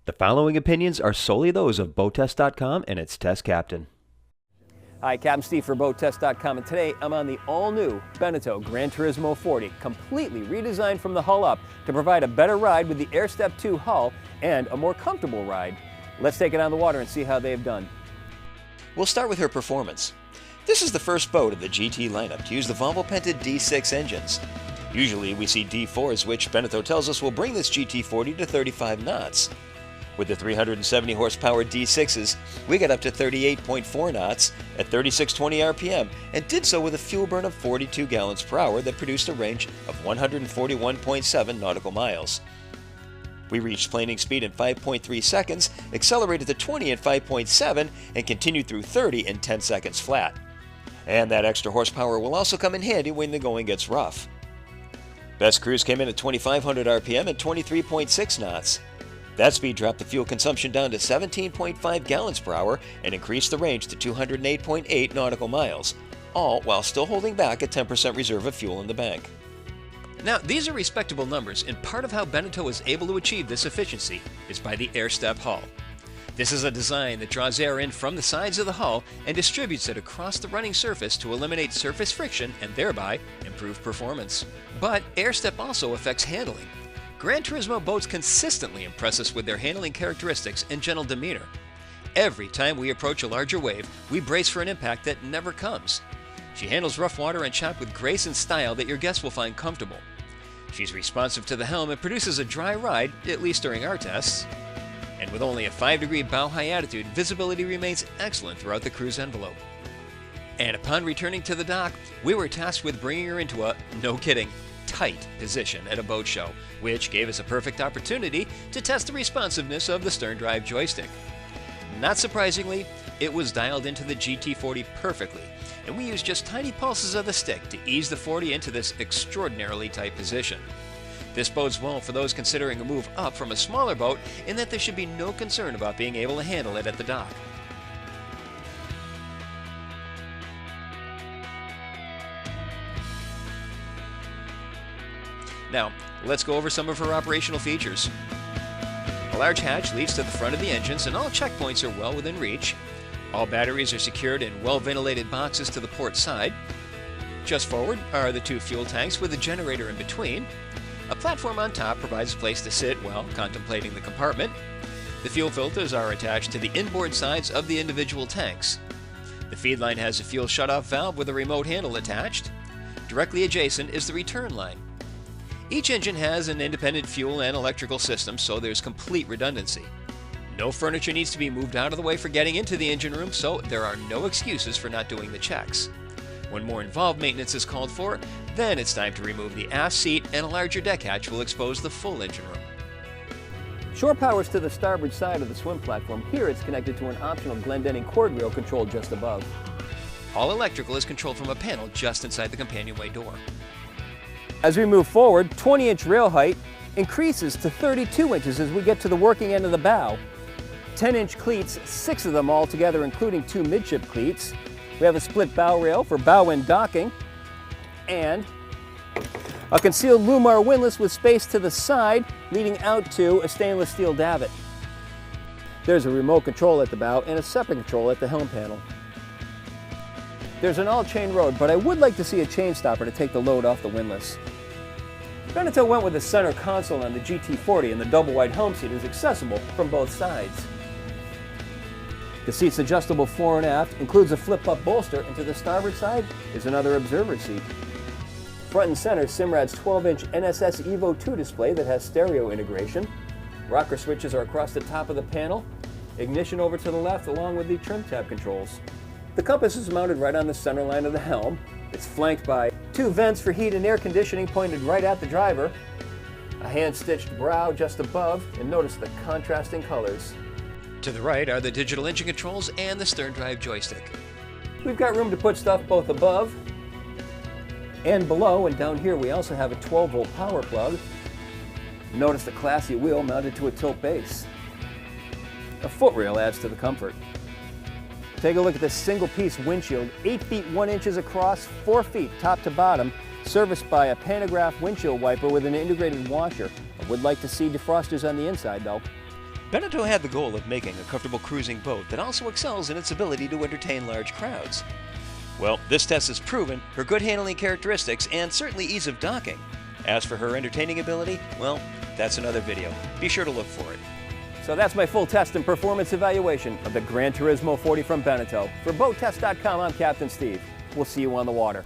The following opinions are solely those of BoatTest.com and its test captain. Hi, Captain Steve for BoatTest.com, and today I'm on the all-new Beneteau Gran Turismo 40, completely redesigned from the hull up to provide a better ride with the AirStep 2 hull and a more comfortable ride. Let's take it on the water and see how they've done. We'll start with her performance. This is the first boat of the GT lineup to use the Volvo-patented D6 engines. Usually we see D4s, which Beneteau tells us will bring this GT40 to 35 knots. With the 370 horsepower D6s, we got up to 38.4 knots at 3620 RPM and did so with a fuel burn of 42 gallons per hour that produced a range of 141.7 nautical miles. We reached planing speed in 5.3 seconds, accelerated to 20 in 5.7, and continued through 30 in 10 seconds flat. And that extra horsepower will also come in handy when the going gets rough. Best cruise came in at 2500 RPM at 23.6 knots. That speed dropped the fuel consumption down to 17.5 gallons per hour and increased the range to 208.8 nautical miles, all while still holding back a 10% reserve of fuel in the bank. Now, these are respectable numbers, and part of how Beneteau is able to achieve this efficiency is by the AirStep hull. This is a design that draws air in from the sides of the hull and distributes it across the running surface to eliminate surface friction and thereby improve performance. But AirStep also affects handling. Gran Turismo boats consistently impress us with their handling characteristics and gentle demeanor. Every time we approach a larger wave, we brace for an impact that never comes. She handles rough water and chop with grace and style that your guests will find comfortable. She's responsive to the helm and produces a dry ride, at least during our tests. And with only a 5-degree bow-high attitude, visibility remains excellent throughout the cruise envelope. And upon returning to the dock, we were tasked with bringing her into a, no kidding, tight position at a boat show, which gave us a perfect opportunity to test the responsiveness of the stern drive joystick. Not surprisingly, it was dialed into the GT40 perfectly, and we used just tiny pulses of the stick to ease the 40 into this extraordinarily tight position. This bodes well for those considering a move up from a smaller boat in that there should be no concern about being able to handle it at the dock. Now, let's go over some of her operational features. A large hatch leads to the front of the engines, and all checkpoints are well within reach. All batteries are secured in well-ventilated boxes to the port side. Just forward are the 2 fuel tanks with a generator in between. A platform on top provides a place to sit while contemplating the compartment. The fuel filters are attached to the inboard sides of the individual tanks. The feed line has a fuel shutoff valve with a remote handle attached. Directly adjacent is the return line. Each engine has an independent fuel and electrical system, so there's complete redundancy. No furniture needs to be moved out of the way for getting into the engine room, so there are no excuses for not doing the checks. When more involved maintenance is called for, then it's time to remove the aft seat, and a larger deck hatch will expose the full engine room. Shore power's to the starboard side of the swim platform. Here it's connected to an optional Glendinning cord reel controlled just above. All electrical is controlled from a panel just inside the companionway door. As we move forward, 20-inch rail height increases to 32 inches as we get to the working end of the bow. 10-inch cleats, 6 of them all together, including 2 midship cleats. We have a split bow rail for bow end docking, and a concealed Lumar windlass with space to the side leading out to a stainless steel davit. There's a remote control at the bow and a separate control at the helm panel. There's an all-chain rod, but I would like to see a chain stopper to take the load off the windlass. Beneteau went with the center console on the GT40, and the double-wide helm seat is accessible from both sides. The seat's adjustable fore and aft, includes a flip-up bolster, and to the starboard side is another observer seat. Front and center, Simrad's 12-inch NSS Evo 2 display that has stereo integration. Rocker switches are across the top of the panel. Ignition over to the left, along with the trim tab controls. The compass is mounted right on the center line of the helm. It's flanked by 2 vents for heat and air conditioning pointed right at the driver, a hand-stitched brow just above, and notice the contrasting colors. To the right are the digital engine controls and the stern drive joystick. We've got room to put stuff both above and below, and down here we also have a 12-volt power plug. Notice the classy wheel mounted to a tilt base. A footrail adds to the comfort. Take a look at this single-piece windshield, 8 feet 1 inches across, 4 feet top to bottom, serviced by a pantograph windshield wiper with an integrated washer. I would like to see defrosters on the inside though. Beneteau had the goal of making a comfortable cruising boat that also excels in its ability to entertain large crowds. Well, this test has proven her good handling characteristics and certainly ease of docking. As for her entertaining ability, well, that's another video. Be sure to look for it. So that's my full test and performance evaluation of the Gran Turismo 40 from Beneteau. For BoatTest.com, I'm Captain Steve. We'll see you on the water.